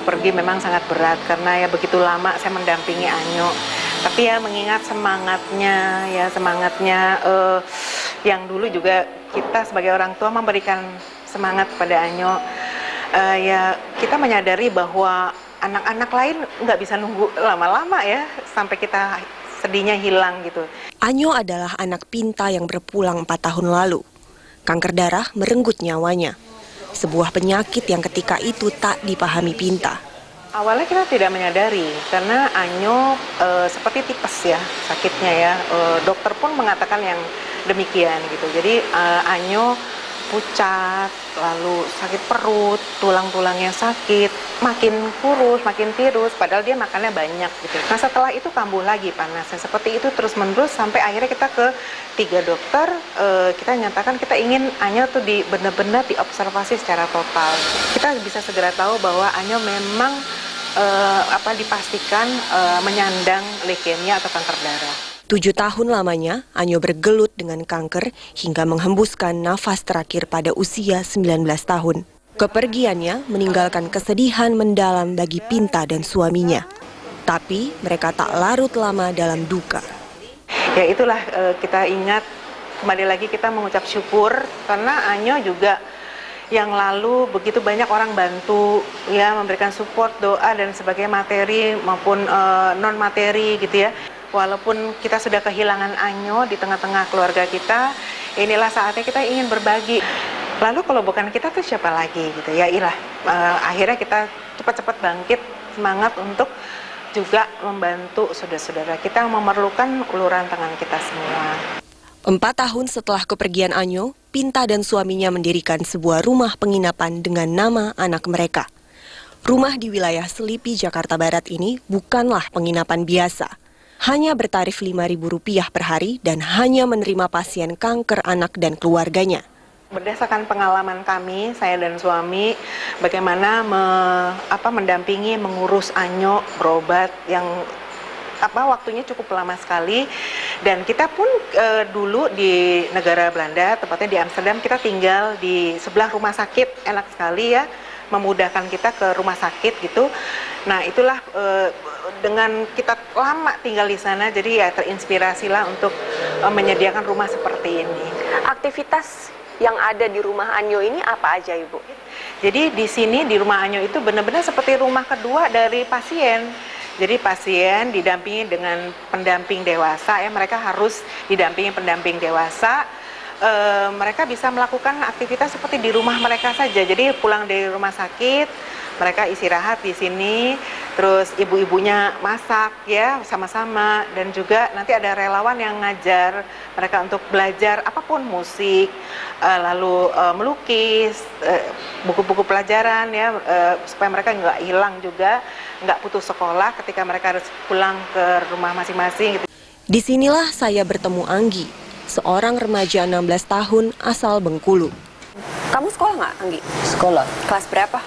Pergi memang sangat berat karena ya begitu lama saya mendampingi Anyo, tapi ya mengingat semangatnya yang dulu juga kita sebagai orang tua memberikan semangat pada Anyo, ya kita menyadari bahwa anak-anak lain nggak bisa nunggu lama-lama ya sampai kita sedihnya hilang gitu. Anyo adalah anak Pinta yang berpulang 4 tahun lalu. Kanker darah merenggut nyawanya. Sebuah penyakit yang ketika itu tak dipahami Pinta. Awalnya kita tidak menyadari karena Anyo seperti tipes ya sakitnya ya. Dokter pun mengatakan yang demikian gitu. Jadi Anyo pucat, lalu sakit perut, tulang-tulangnya sakit, makin kurus, makin tirus, padahal dia makannya banyak gitu. Nah setelah itu kambuh lagi panasnya, seperti itu terus-menerus sampai akhirnya kita ke 3 dokter, kita nyatakan kita ingin Anyo tuh benar-benar diobservasi secara total. Kita bisa segera tahu bahwa Anyo memang dipastikan menyandang leukemia atau kanker darah. 7 tahun lamanya, Anyo bergelut dengan kanker hingga menghembuskan nafas terakhir pada usia 19 tahun. Kepergiannya meninggalkan kesedihan mendalam bagi Pinta dan suaminya. Tapi mereka tak larut lama dalam duka. Ya itulah kita ingat, kembali lagi kita mengucap syukur karena Anyo juga yang lalu begitu banyak orang bantu ya, memberikan support, doa dan sebagainya, materi maupun non materi gitu ya. Walaupun kita sudah kehilangan Anyo di tengah-tengah keluarga kita, inilah saatnya kita ingin berbagi. Lalu kalau bukan kita tuh siapa lagi gitu ya, akhirnya kita cepat-cepat bangkit semangat untuk juga membantu saudara-saudara kita yang memerlukan uluran tangan kita semua. 4 tahun setelah kepergian Anyo, Pinta dan suaminya mendirikan sebuah rumah penginapan dengan nama anak mereka. Rumah di wilayah Selipi, Jakarta Barat ini bukanlah penginapan biasa. Hanya bertarif Rp5.000 per hari dan hanya menerima pasien kanker anak dan keluarganya. Berdasarkan pengalaman kami, saya dan suami, bagaimana mendampingi, mengurus Anyo, berobat yang waktunya cukup lama sekali. Dan kita pun dulu di negara Belanda, tepatnya di Amsterdam, kita tinggal di sebelah rumah sakit, enak sekali ya, memudahkan kita ke rumah sakit gitu. Nah itulah dengan kita lama tinggal di sana, jadi ya terinspirasilah untuk menyediakan rumah seperti ini. Aktivitas yang ada di rumah Anyo ini apa aja, Ibu? Jadi di sini di rumah Anyo itu benar-benar seperti rumah kedua dari pasien. Jadi pasien didampingi dengan pendamping dewasa ya, mereka harus didampingi pendamping dewasa. Mereka bisa melakukan aktivitas seperti di rumah mereka saja. Jadi pulang dari rumah sakit, mereka istirahat di sini, terus ibu-ibunya masak ya sama-sama, dan juga nanti ada relawan yang ngajar mereka untuk belajar apapun, musik, lalu melukis, buku-buku pelajaran ya, supaya mereka nggak hilang juga, nggak putus sekolah ketika mereka harus pulang ke rumah masing-masing gitu. Disinilah saya bertemu Anggi, seorang remaja 16 tahun asal Bengkulu. Kamu sekolah nggak, Anggi? Sekolah. Kelas berapa?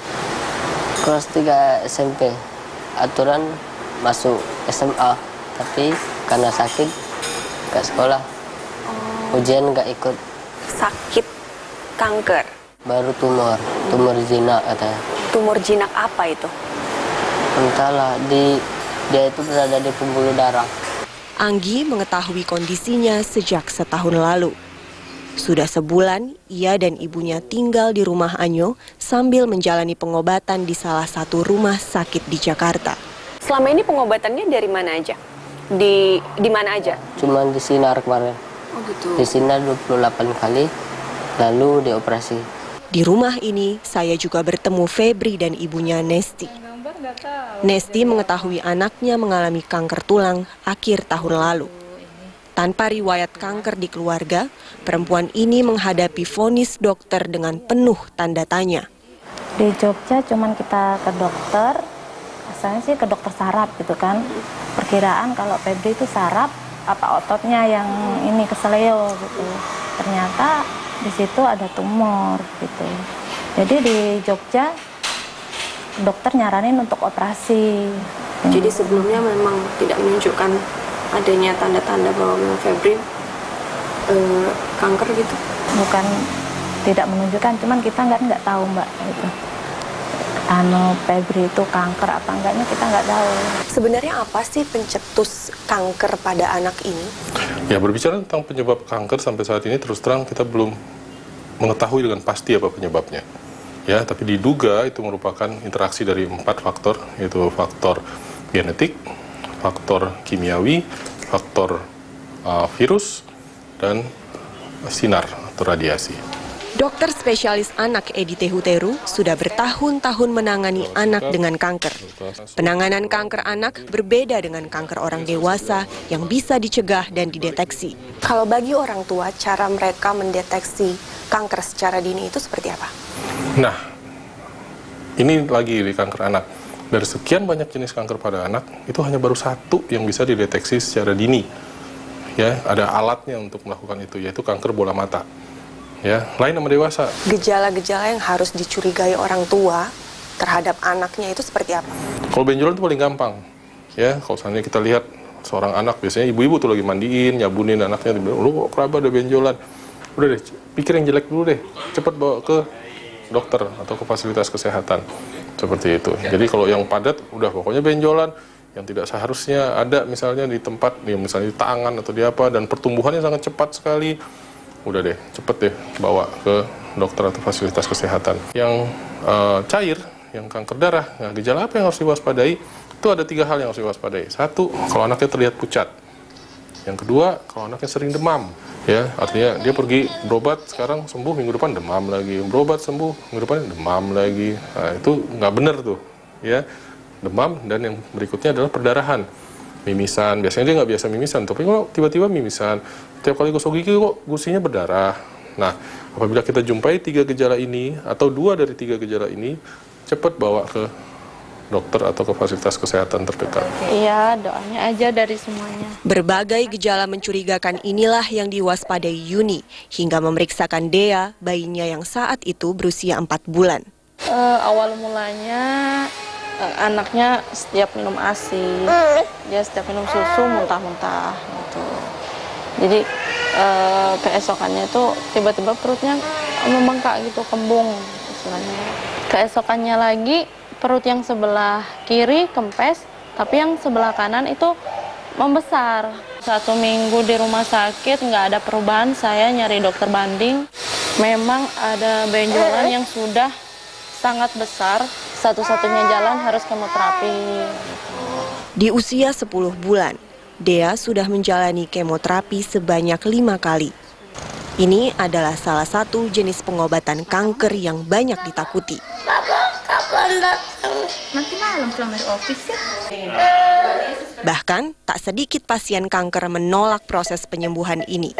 Kelas 3 SMP. Aturan masuk SMA, tapi karena sakit nggak sekolah. Ujian nggak ikut. Sakit kanker? Baru tumor jinak katanya. Tumor jinak apa itu? Entahlah, dia itu berada di pembuluh darah. Anggi mengetahui kondisinya sejak setahun lalu. Sudah sebulan, ia dan ibunya tinggal di rumah Anyo sambil menjalani pengobatan di salah satu rumah sakit di Jakarta. Selama ini pengobatannya dari mana aja? Di mana aja? Cuman di Sinar kemarin. Oh gitu. Di Sinar 28 kali, lalu dioperasi. Di rumah ini, saya juga bertemu Febri dan ibunya Nesti. Nesti mengetahui anaknya mengalami kanker tulang akhir tahun lalu. Tanpa riwayat kanker di keluarga, perempuan ini menghadapi vonis dokter dengan penuh tanda tanya. Di Jogja cuman kita ke dokter, asalnya sih ke dokter saraf gitu kan. Perkiraan kalau Febri itu saraf, apa ototnya yang ini keseleo gitu. Ternyata di situ ada tumor gitu. Jadi di Jogja dokter nyaranin untuk operasi. Jadi sebelumnya memang tidak menunjukkan adanya tanda-tanda bahwa memang Febri kanker gitu? Bukan tidak menunjukkan, cuman kita nggak tahu Mbak itu. Febri itu kanker apa enggaknya kita nggak tahu. Sebenarnya apa sih pencetus kanker pada anak ini? Ya, berbicara tentang penyebab kanker sampai saat ini terus terang kita belum mengetahui dengan pasti apa penyebabnya. Ya, tapi diduga itu merupakan interaksi dari 4 faktor, yaitu faktor genetik, faktor kimiawi, faktor virus, dan sinar atau radiasi. Dokter spesialis anak Edi Tehuteru sudah bertahun-tahun menangani anak dengan kanker. Penanganan kanker anak berbeda dengan kanker orang dewasa yang bisa dicegah dan dideteksi. Kalau bagi orang tua, cara mereka mendeteksi kanker secara dini itu seperti apa? Nah, ini lagi di kanker anak. Dari sekian banyak jenis kanker pada anak, itu hanya baru satu yang bisa dideteksi secara dini. Ya, ada alatnya untuk melakukan itu, yaitu kanker bola mata. Ya, lain sama dewasa. Gejala-gejala yang harus dicurigai orang tua terhadap anaknya itu seperti apa? Kalau benjolan itu paling gampang. Ya, kalau misalnya kita lihat seorang anak, biasanya ibu-ibu tuh lagi mandiin, nyabunin anaknya, lu kenapa ada benjolan? Udah deh, pikir yang jelek dulu deh, cepat bawa ke dokter atau ke fasilitas kesehatan. Seperti itu. Jadi kalau yang padat, udah pokoknya benjolan yang tidak seharusnya ada misalnya di tempat, ya misalnya di tangan atau di apa, dan pertumbuhannya sangat cepat sekali, udah deh, cepet deh bawa ke dokter atau fasilitas kesehatan. Yang cair, yang kanker darah, nah, gejala apa yang harus diwaspadai? Itu ada 3 hal yang harus diwaspadai. 1, kalau anaknya terlihat pucat. Yang kedua, kalau anaknya sering demam. Ya, artinya dia pergi berobat, sekarang sembuh, minggu depan demam lagi, berobat sembuh, minggu depan demam lagi. Nah, itu nggak benar tuh, ya, demam. Dan yang berikutnya adalah perdarahan, mimisan. Biasanya dia nggak biasa mimisan, tapi kok tiba-tiba mimisan. Tiap kali gosok gigi kok gusinya berdarah. Nah, apabila kita jumpai 3 gejala ini atau 2 dari 3 gejala ini, cepat bawa ke dokter atau ke fasilitas kesehatan terdekat. Iya, doanya aja dari semuanya. Berbagai gejala mencurigakan inilah yang diwaspadai Yuni hingga memeriksakan Dea, bayinya yang saat itu berusia 4 bulan. Awal mulanya anaknya setiap minum ASI, dia setiap minum susu muntah-muntah gitu. Jadi keesokannya itu tiba-tiba perutnya membengkak gitu, kembung istilahnya. Keesokannya lagi perut yang sebelah kiri kempes, tapi yang sebelah kanan itu membesar. 1 minggu di rumah sakit, nggak ada perubahan, saya nyari dokter banding. Memang ada benjolan yang sudah sangat besar, satu-satunya jalan harus kemoterapi. Di usia 10 bulan, Dea sudah menjalani kemoterapi sebanyak 5 kali. Ini adalah salah satu jenis pengobatan kanker yang banyak ditakuti. Nanti malam pulang dari office ya. Bahkan, tak sedikit pasien kanker menolak proses penyembuhan ini.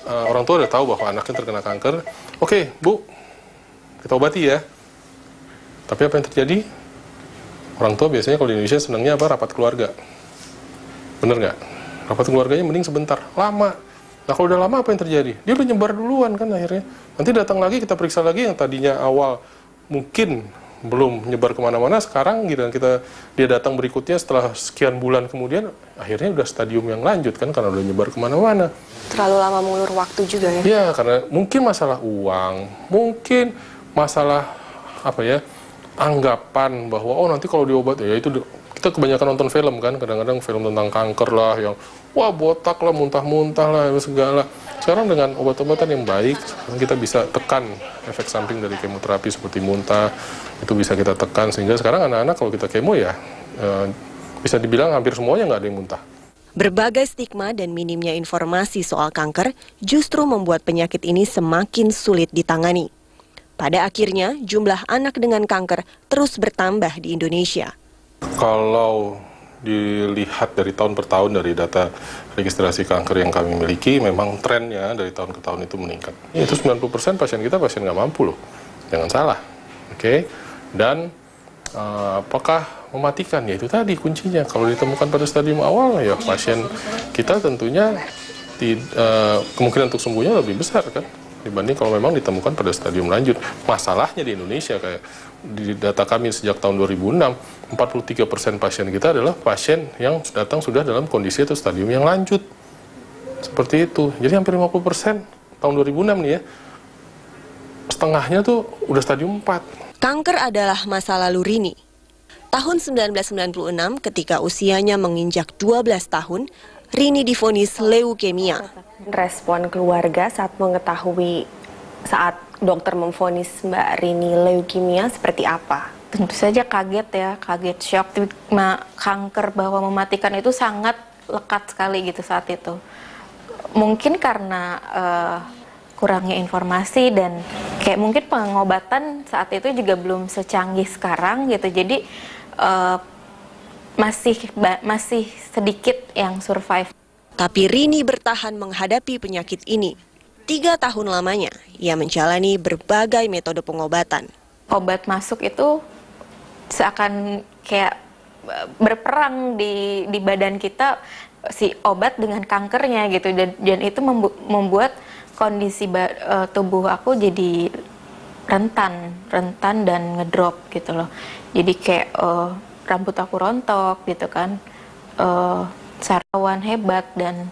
Orang tua udah tahu bahwa anaknya terkena kanker. Oke, Bu, kita obati ya. Tapi apa yang terjadi? Orang tua biasanya kalau di Indonesia senangnya apa? Rapat keluarga. Bener nggak? Rapat keluarganya mending sebentar, lama. Nah kalau udah lama apa yang terjadi? Dia udah nyebar duluan kan akhirnya. Nanti datang lagi, kita periksa lagi yang tadinya awal mungkin belum nyebar kemana-mana, sekarang gitu dia datang berikutnya setelah sekian bulan kemudian, akhirnya udah stadium yang lanjut kan karena udah nyebar kemana-mana. Terlalu lama mengulur waktu juga ya? Ya, karena mungkin masalah uang, mungkin masalah apa ya, anggapan bahwa oh nanti kalau diobat ya itu kita kebanyakan nonton film kan, kadang-kadang film tentang kanker lah yang wah botak lah, muntah-muntah lah, segala. Sekarang dengan obat-obatan yang baik, kita bisa tekan efek samping dari kemoterapi seperti muntah, itu bisa kita tekan sehingga sekarang anak-anak kalau kita kemo ya bisa dibilang hampir semuanya nggak ada yang muntah. Berbagai stigma dan minimnya informasi soal kanker justru membuat penyakit ini semakin sulit ditangani. Pada akhirnya, jumlah anak dengan kanker terus bertambah di Indonesia. Kalau dilihat dari tahun per tahun dari data registrasi kanker yang kami miliki, memang trennya dari tahun ke tahun itu meningkat. Itu 90% pasien kita pasien nggak mampu loh, jangan salah. Oke. Dan apakah mematikan? Ya itu tadi kuncinya. Kalau ditemukan pada stadium awal, ya pasien kita tentunya kemungkinan untuk sembuhnya lebih besar kan dibanding kalau memang ditemukan pada stadium lanjut. Masalahnya di Indonesia kayak di data kami sejak tahun 2006, 43% pasien kita adalah pasien yang datang sudah dalam kondisi atau stadium yang lanjut. Seperti itu. Jadi hampir 50% tahun 2006 nih ya, setengahnya tuh udah stadium 4. Kanker adalah masa lalu Rini. Tahun 1996 ketika usianya menginjak 12 tahun, Rini divonis leukemia. Respon keluarga saat mengetahui saat dokter memvonis Mbak Rini leukemia seperti apa? Tentu saja kaget ya, kaget, shock. Kanker bahwa mematikan itu sangat lekat sekali gitu saat itu. Mungkin karena kurangnya informasi dan kayak mungkin pengobatan saat itu juga belum secanggih sekarang gitu. Jadi masih sedikit yang survive. Tapi Rini bertahan menghadapi penyakit ini. 3 tahun lamanya, ia menjalani berbagai metode pengobatan. Obat masuk itu seakan kayak berperang di badan kita, si obat dengan kankernya gitu. Dan itu membuat kondisi tubuh aku jadi rentan dan ngedrop gitu loh. Jadi kayak rambut aku rontok gitu kan, sarawan hebat dan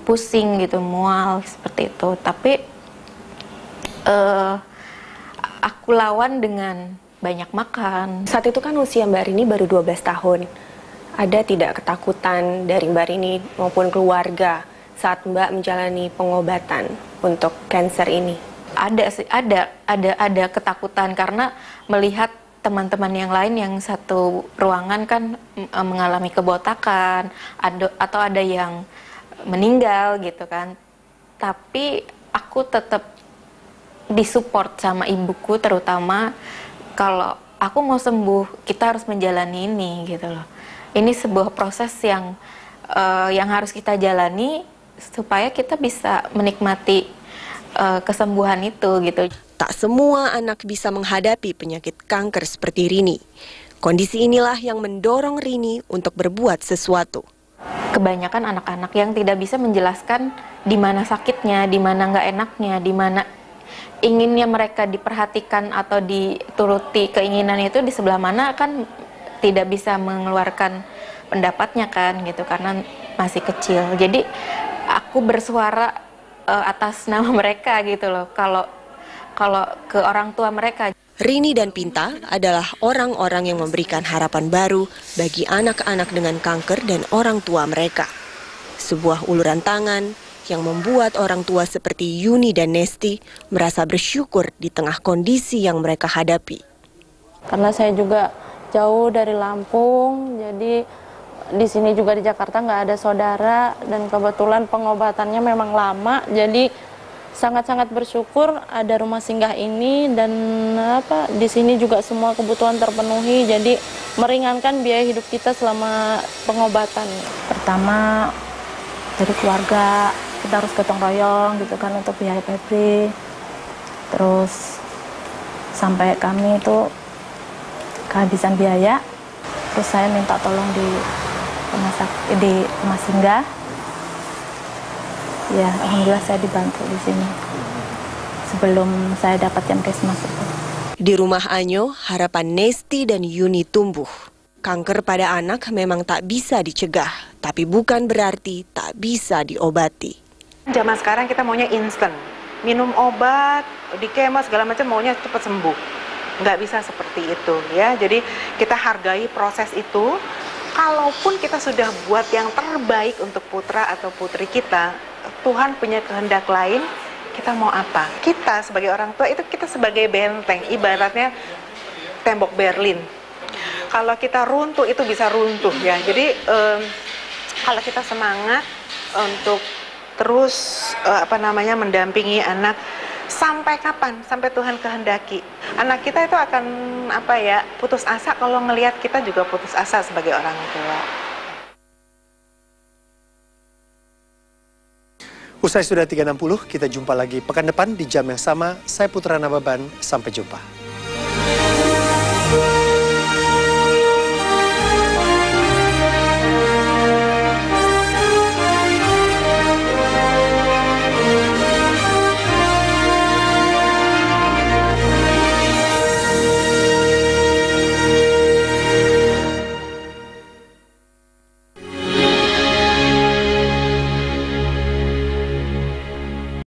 pusing gitu, mual seperti itu. Tapi aku lawan dengan banyak makan. Saat itu kan usia Mbak Rini baru 12 tahun. Ada tidak ketakutan dari Mbak Rini maupun keluarga saat Mbak menjalani pengobatan untuk kanker ini? Ada sih, ada ketakutan karena melihat teman-teman yang lain yang satu ruangan kan mengalami kebotakan, atau ada yang meninggal gitu kan. Tapi aku tetap disupport sama ibuku, terutama kalau aku mau sembuh, kita harus menjalani ini gitu loh. Ini sebuah proses yang harus kita jalani supaya kita bisa menikmati kesembuhan itu gitu. Tak semua anak bisa menghadapi penyakit kanker seperti Rini. Kondisi inilah yang mendorong Rini untuk berbuat sesuatu. Kebanyakan anak-anak yang tidak bisa menjelaskan di mana sakitnya, di mana nggak enaknya, di mana inginnya mereka diperhatikan atau dituruti keinginan itu di sebelah mana, kan tidak bisa mengeluarkan pendapatnya kan gitu karena masih kecil. Jadi aku bersuara atas nama mereka gitu loh. Kalau ke orang tua mereka. Rini dan Pinta adalah orang-orang yang memberikan harapan baru bagi anak-anak dengan kanker dan orang tua mereka. Sebuah uluran tangan yang membuat orang tua seperti Yuni dan Nesti merasa bersyukur di tengah kondisi yang mereka hadapi. Karena saya juga jauh dari Lampung, jadi di sini juga di Jakarta nggak ada saudara, dan kebetulan pengobatannya memang lama, jadi sangat-sangat bersyukur ada rumah singgah ini, dan di sini juga semua kebutuhan terpenuhi, jadi meringankan biaya hidup kita selama pengobatan. Pertama dari keluarga, kita harus gotong royong gitu kan untuk biaya Febri. Terus sampai kami itu kehabisan biaya, terus saya minta tolong di rumah singgah. Ya, alhamdulillah saya dibantu di sini sebelum saya dapat Yankesmas itu. Di rumah Anyo, harapan Nesti dan Yuni tumbuh. Kanker pada anak memang tak bisa dicegah, tapi bukan berarti tak bisa diobati. Zaman sekarang kita maunya instan, minum obat, di kemo segala macam maunya cepat sembuh. Nggak bisa seperti itu ya. Jadi kita hargai proses itu. Kalaupun kita sudah buat yang terbaik untuk putra atau putri kita, Tuhan punya kehendak lain, kita mau apa? Kita sebagai orang tua itu kita sebagai benteng, ibaratnya tembok Berlin. Kalau kita runtuh itu bisa runtuh ya. Jadi kalau kita semangat untuk terus mendampingi anak sampai kapan? Sampai Tuhan kehendaki. Anak kita itu akan putus asa kalau ngelihat kita juga putus asa sebagai orang tua. Usai sudah 3.60, kita jumpa lagi pekan depan di jam yang sama. Saya Putra Nababan, sampai jumpa.